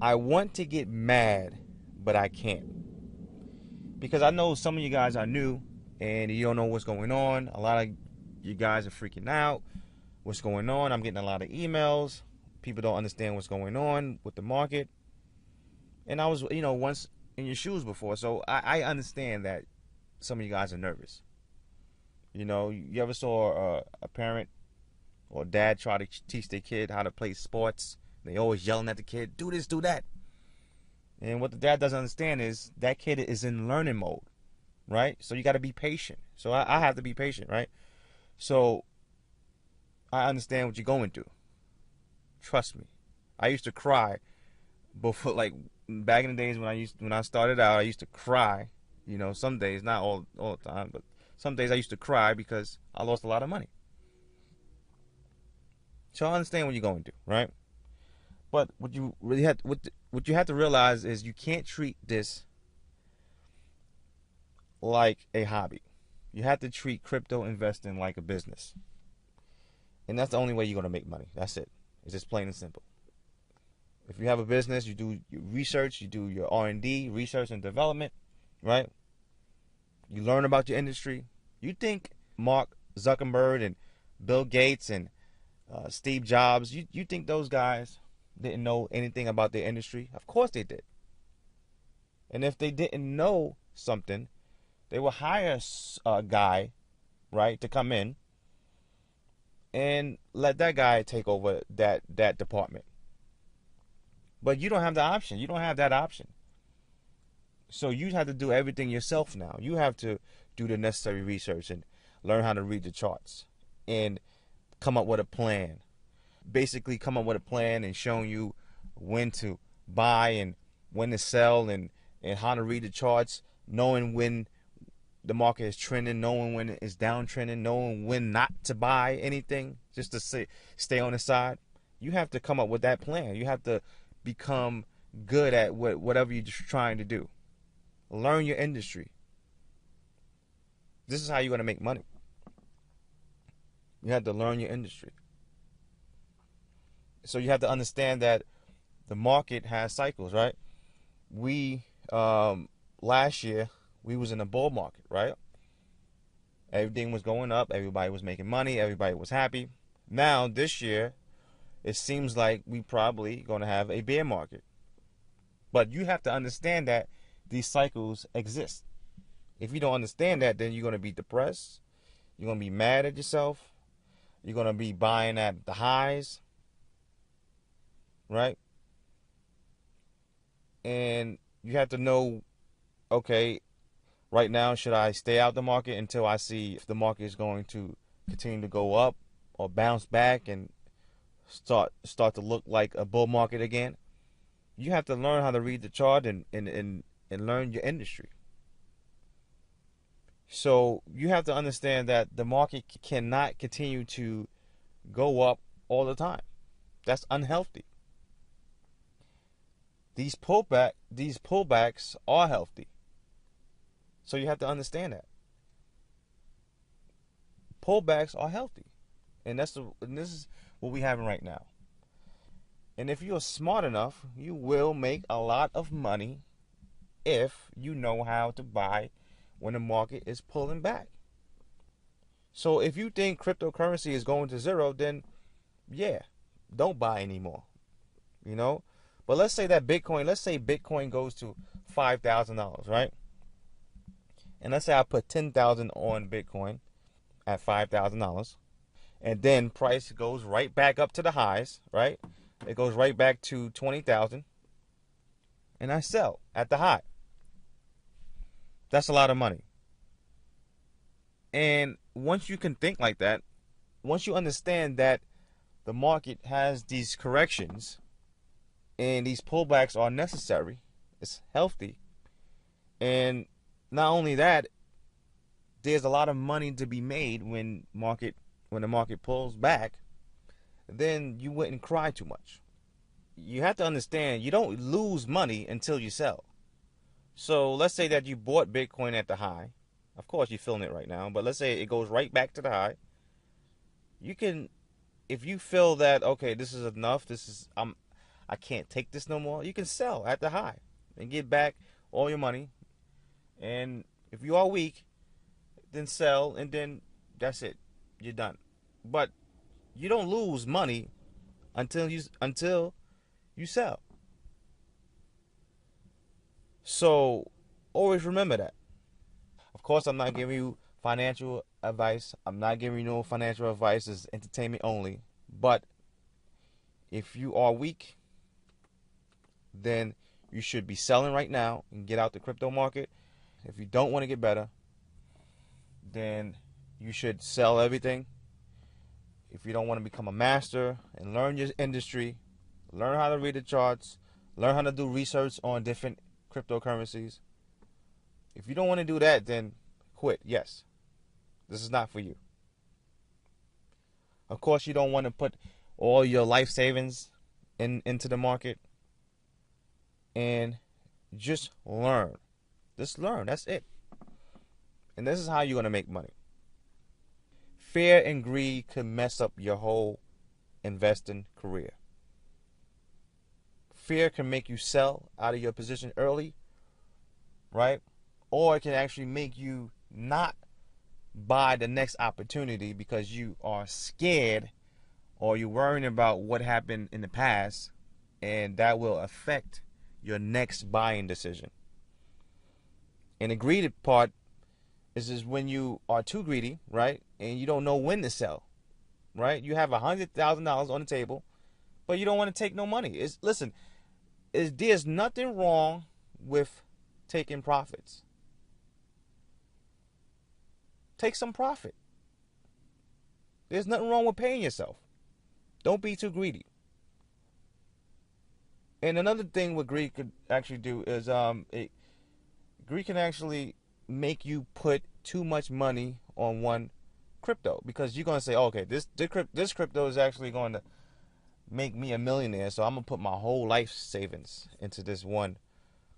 I want to get mad, but I can't. Because I know some of you guys are new and you don't know what's going on. A lot of you guys are freaking out. What's going on? I'm getting a lot of emails. People don't understand what's going on with the market. And I was, once in your shoes before. So I understand that some of you guys are nervous. You ever saw a parent or dad try to teach their kid how to play sports? They always yelling at the kid, do this, do that. And what the dad doesn't understand is that kid is in learning mode, right? So you got to be patient. So I have to be patient, right? So I understand what you're going through. Trust me. I used to cry before, like back in the days when I started out, I used to cry. Some days, not all the time, but some days I used to cry because I lost a lot of money. So I understand what you're going through, right? But what you have to realize is you can't treat this like a hobby. You have to treat crypto investing like a business. And that's the only way you're going to make money. That's it. It's just plain and simple. If you have a business, you do your research, you do your R&D, research and development, right? You learn about your industry. You think Mark Zuckerberg and Bill Gates and Steve Jobs, you think those guys didn't know anything about their industry? Of course they did. And if they didn't know something, they would hire a guy, right, to come in and let that guy take over that department. But you don't have the option. You don't have that option. So you have to do everything yourself now. You have to do the necessary research and learn how to read the charts and come up with a plan. Basically come up with a plan and showing you when to buy and when to sell and how to read the charts, knowing when the market is trending, knowing when it's downtrending, knowing when not to buy anything, just to stay on the side. You have to come up with that plan. You have to become good at whatever you're trying to do. Learn your industry. This is how you're going to make money. You have to learn your industry. So you have to understand that the market has cycles, right? We last year we was in a bull market, right? Everything was going up, everybody was making money, everybody was happy. Now this year it seems like we probably going to have a bear market. But you have to understand that these cycles exist. If you don't understand that, then you're going to be depressed. You're going to be mad at yourself. You're going to be buying at the highs, right? And you have to know, okay, right now, should I stay out the market until I see if the market is going to continue to go up or bounce back and start to look like a bull market again? You have to learn how to read the chart and learn your industry. So you have to understand that the market cannot continue to go up all the time. That's unhealthy. These pullbacks are healthy. So you have to understand that. Pullbacks are healthy. And this is what we're having right now. And if you're smart enough, you will make a lot of money if you know how to buy when the market is pulling back. So if you think cryptocurrency is going to zero, then yeah, don't buy anymore. But let's say Bitcoin goes to $5,000, right? And let's say I put $10,000 on Bitcoin at $5,000, and then price goes right back up to the highs, right? It goes right back to 20,000, and I sell at the high. That's a lot of money. And once you can think like that, once you understand that the market has these corrections and these pullbacks are necessary, it's healthy. And not only that, there's a lot of money to be made when the market pulls back, then you wouldn't cry too much. You have to understand, you don't lose money until you sell. So let's say that you bought Bitcoin at the high. Of course, you're feeling it right now, but let's say it goes right back to the high. You can, if you feel that, okay, this is enough, I can't take this no more, you can sell at the high and get back all your money. And if you are weak, then sell, and then that's it. You're done. But you don't lose money until you sell. So always remember that. Of course, I'm not giving you financial advice. I'm not giving you no financial advice. It's entertainment only. But if you are weak, then you should be selling right now and get out the crypto market. If you don't want to get better, then you should sell everything. If you don't want to become a master and learn your industry, learn how to read the charts, learn how to do research on different cryptocurrencies. If you don't want to do that, then quit. Yes, this is not for you. Of course, you don't want to put all your life savings into the market. And just learn. Just learn. That's it. And this is how you're going to make money. Fear and greed can mess up your whole investing career. Fear can make you sell out of your position early, right? Or it can actually make you not buy the next opportunity because you are scared or you're worrying about what happened in the past, and that will affect your next buying decision. And the greedy part is when you are too greedy, right? And you don't know when to sell, right? You have $100,000 on the table, but you don't want to take no money. There's nothing wrong with taking profits. Take some profit. There's nothing wrong with paying yourself. Don't be too greedy. And another thing what greed could actually do is greed can actually make you put too much money on one crypto, because you're gonna say, okay, this crypto is actually going to make me a millionaire, so I'm gonna put my whole life savings into this one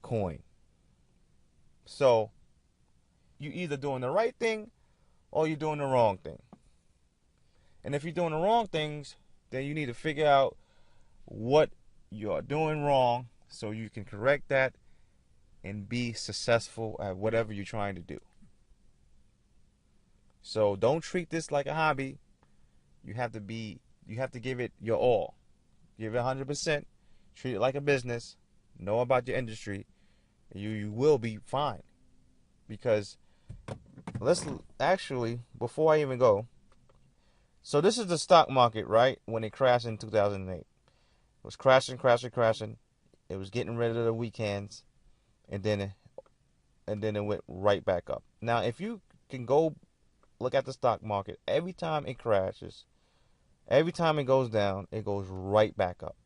coin. So you either doing the right thing or you're doing the wrong thing. And if you're doing the wrong things, then you need to figure out what you're doing wrong so you can correct that and be successful at whatever you're trying to do. So don't treat this like a hobby. You have to give it your all. Give it 100%. Treat it like a business. Know about your industry. You will be fine. Because before I even go, so this is the stock market, right? When it crashed in 2008. It was crashing. It was getting rid of the weekends, and then it went right back up. Now, if you can go look at the stock market, every time it crashes, every time it goes down, it goes right back up.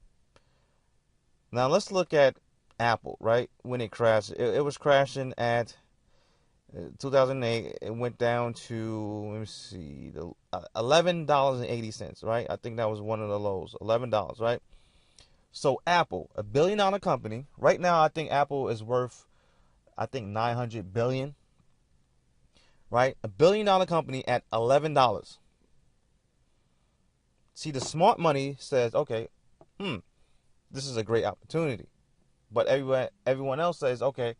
Now, let's look at Apple, right? When it crashed, it was crashing at 2008. It went down to, let me see, the $11.80, right? I think that was one of the lows, $11, right? So Apple, $1 billion company. Right now, I think Apple is worth, $900 billion. Right? $1 billion company at $11. See, the smart money says, okay, this is a great opportunity. But everyone else says, okay,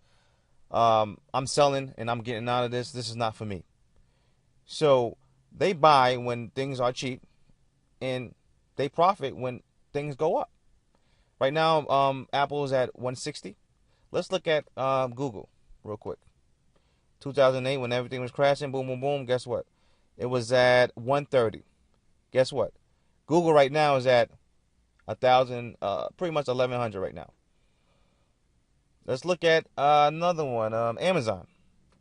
I'm selling and I'm getting out of this. This is not for me. So they buy when things are cheap, and they profit when things go up. Right now, Apple is at 160. Let's look at Google real quick. 2008, when everything was crashing, boom, boom, boom, guess what? It was at 130. Guess what? Google right now is at 1,000, pretty much 1,100 right now. Let's look at another one, Amazon.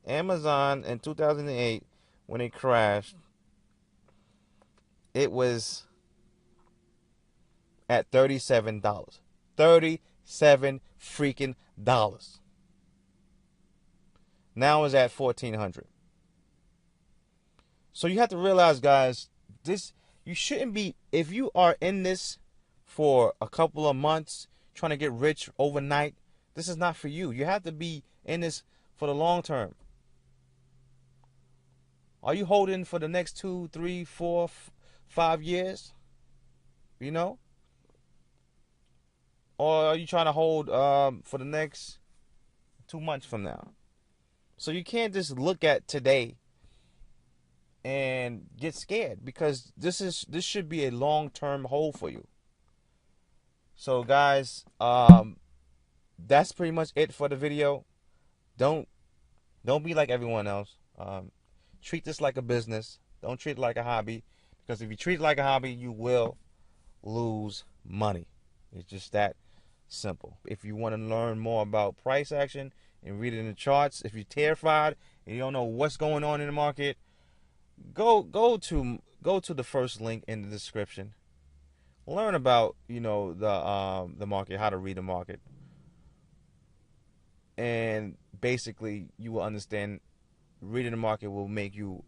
Amazon in 2008, when it crashed, it was at $37. $37 freaking dollars. Now it's at $1,400. So you have to realize, guys, you shouldn't be, if you are in this for a couple of months trying to get rich overnight, this is not for you. You have to be in this for the long term. Are you holding for the next 2, 3, 4, 5 years? You know? or are you trying to hold for the next 2 months from now? So you can't just look at today and get scared, because this should be a long-term hold for you. So guys, that's pretty much it for the video. Don't be like everyone else. Treat this like a business. Don't treat it like a hobby, because if you treat it like a hobby, you will lose money. It's just that simple. If you want to learn more about price action and read it in the charts, if you're terrified and you don't know what's going on in the market, go to the first link in the description. Learn about the market, how to read the market, and basically you will understand reading the market will make you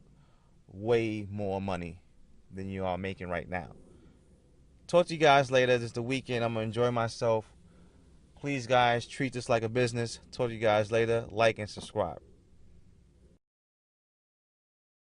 way more money than you are making right now. Talk to you guys later. This is the weekend. I'm gonna enjoy myself. Please guys, treat this like a business. Talk to you guys later. Like and subscribe.